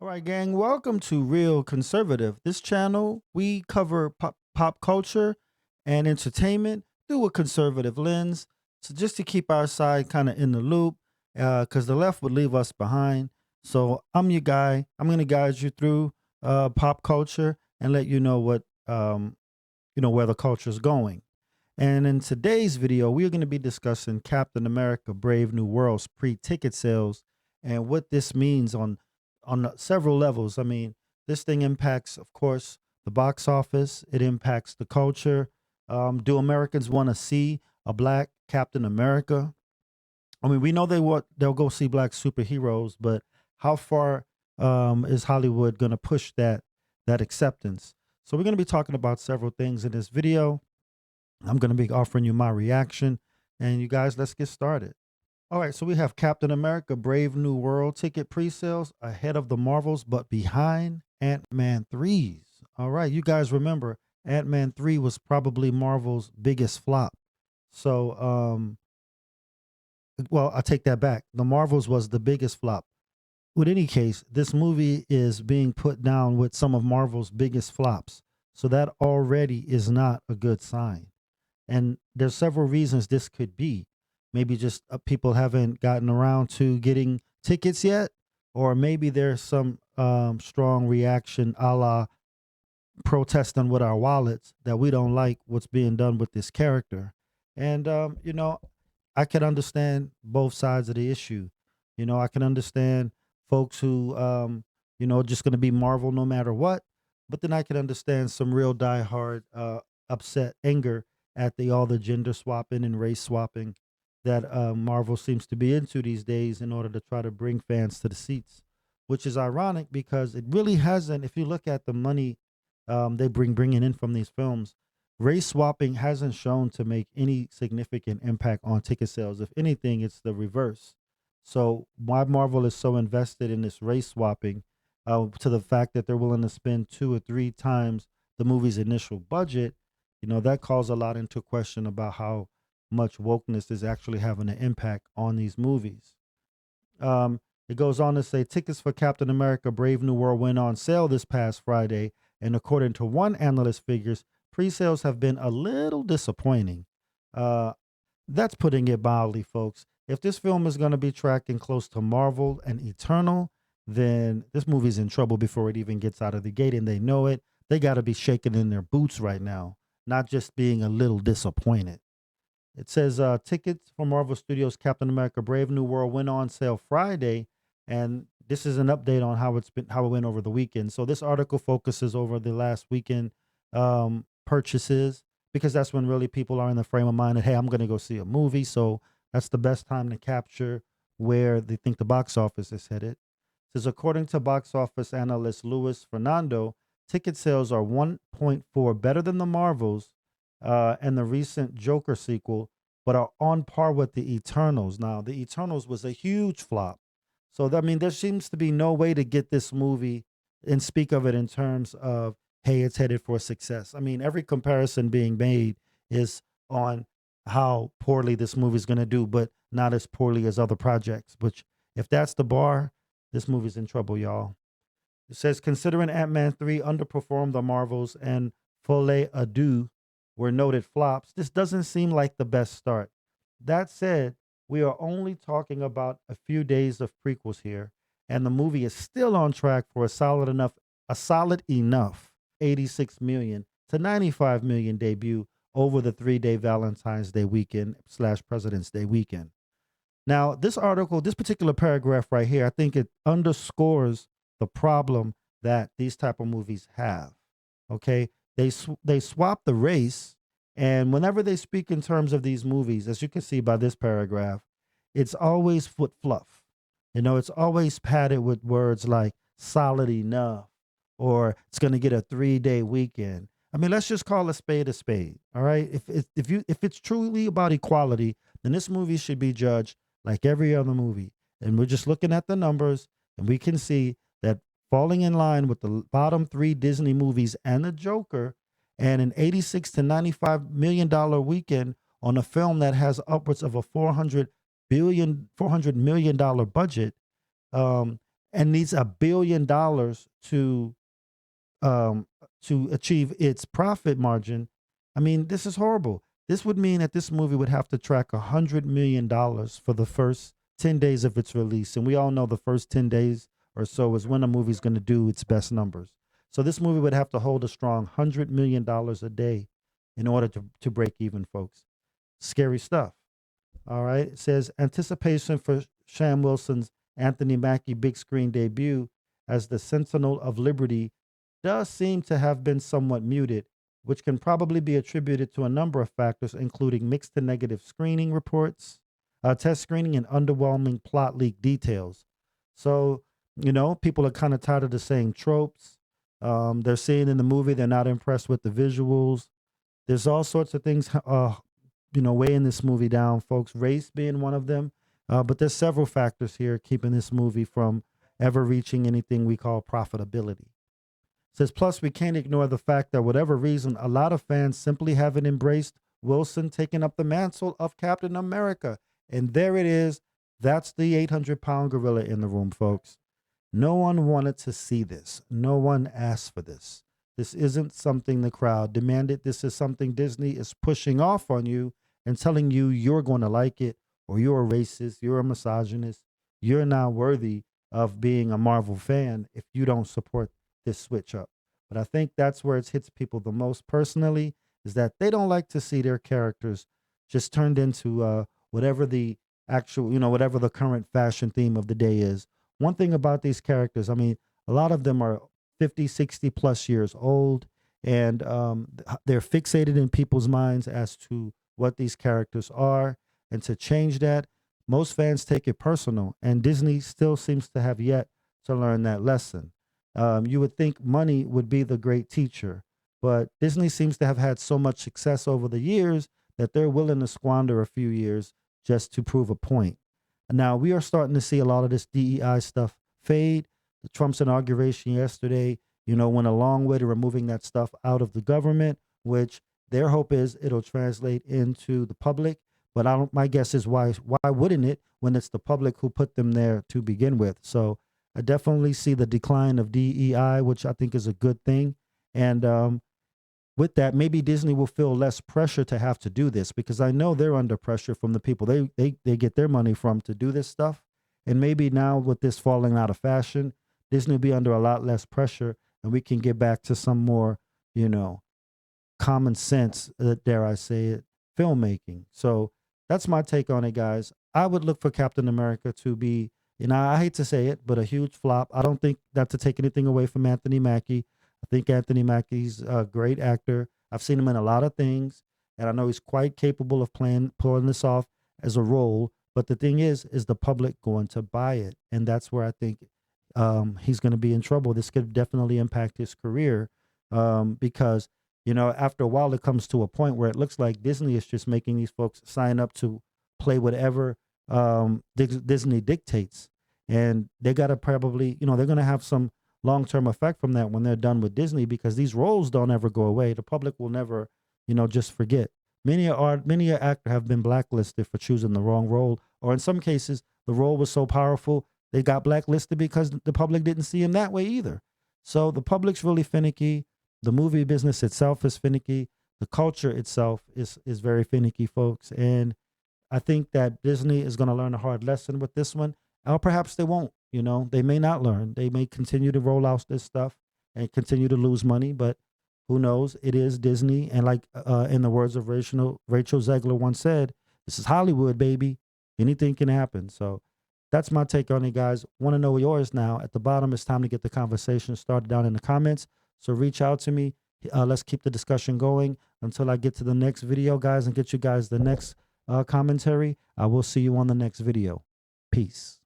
All right, gang, welcome to Real Conservative. This channel, we cover pop culture and entertainment through a conservative lens. So, just to keep our side kind of in the loop, because the left would leave us behind. So, I'm your guy. I'm going to guide you through pop culture and let you know where the culture is going. And in today's video, we're going to be discussing Captain America Brave New World's pre-ticket sales and what this means on several levels. I mean, this thing impacts, of course, the box office. It impacts the culture. Do Americans want to see a black Captain America? I mean, we know they'll go see black superheroes, but how far is Hollywood going to push that acceptance? So we're going to be talking about several things in this video. I'm going to be offering you my reaction. And you guys, let's get started. All right, so we have Captain America Brave New World ticket pre-sales ahead of the Marvels, but behind Ant-Man 3's. All right, you guys remember Ant-Man 3 was probably Marvel's biggest flop. So, well, I take that back. The Marvels was the biggest flop. With any case, this movie is being put down with some of Marvel's biggest flops. So that already is not a good sign. And there's several reasons this could be. Maybe just people haven't gotten around to getting tickets yet, or maybe there's some strong reaction a la protesting with our wallets that we don't like what's being done with this character. And, I can understand both sides of the issue. I can understand folks who, just going to be Marvel no matter what. But then I can understand some real diehard upset anger at all the gender swapping and race swapping that Marvel seems to be into these days in order to try to bring fans to the seats, which is ironic because it really hasn't. If you look at the money they bringing in from these films, race swapping hasn't shown to make any significant impact on ticket sales. If anything, it's the reverse. So why Marvel is so invested in this race swapping, to the fact that they're willing to spend 2 or 3 times the movie's initial budget, that calls a lot into question about how much wokeness is actually having an impact on these movies. It goes on to say tickets for Captain America Brave New World went on sale this past Friday, and according to one analyst figures, pre-sales have been a little disappointing. Uh, that's putting it mildly, folks. If this film is going to be tracking close to Marvel and Eternal, then this movie's in trouble before it even gets out of the gate, and they know it. They got to be shaking in their boots right now, not just being a little disappointed. It says tickets for Marvel Studios Captain America Brave New World went on sale Friday, and this is an update on how it went over the weekend. So this article focuses over the last weekend purchases, because that's when really people are in the frame of mind that, hey, I'm going to go see a movie. So that's the best time to capture where they think the box office is headed. It says according to box office analyst Luis Fernando, ticket sales are 1.4 better than the Marvels and the recent Joker sequel, but are on par with the Eternals. Now, the Eternals was a huge flop. So, I mean, there seems to be no way to get this movie and speak of it in terms of, hey, it's headed for success. I mean, every comparison being made is on how poorly this movie is going to do, but not as poorly as other projects. Which, if that's the bar, this movie's in trouble, y'all. It says, considering Ant-Man 3 underperformed the Marvels and Folie à Deux were noted flops, this doesn't seem like the best start. That said, we are only talking about a few days of prequels here, and the movie is still on track for a solid enough 86 million to 95 million debut over the 3-day Valentine's Day weekend / President's Day weekend. Now, this article, this particular paragraph right here, I think it underscores the problem that these type of movies have. Okay, they swap the race, and whenever they speak in terms of these movies, as you can see by this paragraph, it's always foot fluff. It's always padded with words like solid enough or it's going to get a 3-day weekend. I mean, let's just call a spade a spade. All right. If it's truly about equality, then this movie should be judged like every other movie. And we're just looking at the numbers, and we can see that falling in line with the bottom 3 Disney movies and the Joker, and an 86 to 95 million dollar weekend on a film that has upwards of a 400 million dollar budget, um, and needs $1 billion um, to achieve its profit margin. I mean, this is horrible. This would mean that this movie would have to track $100 million for the first 10 days of its release. And we all know the first 10 days or so is when a movie's going to do its best numbers. So this movie would have to hold a strong $100 million a day in order to break even, folks. Scary stuff. All right. It says anticipation for Sam Wilson's Anthony Mackie big screen debut as the Sentinel of Liberty does seem to have been somewhat muted, which can probably be attributed to a number of factors, including mixed to negative screening reports, test screening, and underwhelming plot leak details. So, people are kind of tired of the same tropes. They're seeing in the movie, they're not impressed with the visuals. There's all sorts of things, weighing this movie down, folks. Race being one of them. But there's several factors here keeping this movie from ever reaching anything we call profitability. It says, plus, we can't ignore the fact that whatever reason, a lot of fans simply haven't embraced Wilson taking up the mantle of Captain America. And there it is. That's the 800-pound gorilla in the room, folks. No one wanted to see this. No one asked for this. This isn't something the crowd demanded. This is something Disney is pushing off on you and telling you you're going to like it, or you're a racist, you're a misogynist, you're not worthy of being a Marvel fan if you don't support this switch up. But I think that's where it hits people the most personally, is that they don't like to see their characters just turned into whatever the actual, whatever the current fashion theme of the day is. One thing about these characters, I mean, a lot of them are 50, 60 plus years old, and they're fixated in people's minds as to what these characters are. And to change that, most fans take it personal, and Disney still seems to have yet to learn that lesson. You would think money would be the great teacher, but Disney seems to have had so much success over the years that they're willing to squander a few years just to prove a point. Now, we are starting to see a lot of this DEI stuff fade. Trump's inauguration yesterday, went a long way to removing that stuff out of the government, which their hope is it'll translate into the public. But my guess is why wouldn't it when it's the public who put them there to begin with? So I definitely see the decline of DEI, which I think is a good thing. And with that, maybe Disney will feel less pressure to have to do this, because I know they're under pressure from the people they get their money from to do this stuff. And maybe now with this falling out of fashion, Disney will be under a lot less pressure, and we can get back to some more, common sense, dare I say it, filmmaking. So that's my take on it, guys. I would look for Captain America to be, I hate to say it, but a huge flop. I don't think that to take anything away from Anthony Mackie. I think Anthony Mackie's a great actor. I've seen him in a lot of things, and I know he's quite capable of pulling this off as a role. But the thing is the public going to buy it? And that's where I think he's going to be in trouble. This could definitely impact his career because, after a while, it comes to a point where it looks like Disney is just making these folks sign up to play whatever Disney dictates. And they got to probably, they're going to have some long-term effect from that when they're done with Disney, because these roles don't ever go away. The public will never, just forget. Many actors have been blacklisted for choosing the wrong role, or in some cases, the role was so powerful they got blacklisted because the public didn't see him that way either. So the public's really finicky. The movie business itself is finicky. The culture itself is very finicky, folks. And I think that Disney is going to learn a hard lesson with this one, or perhaps they won't. They may not learn. They may continue to roll out this stuff and continue to lose money, but who knows? It is Disney. And like in the words of Rachel Zegler once said, this is Hollywood, baby. Anything can happen. So that's my take on it, guys. Want to know yours now. At the bottom, it's time to get the conversation started down in the comments. So reach out to me. Let's keep the discussion going until I get to the next video, guys, and get you guys the next commentary. I will see you on the next video. Peace.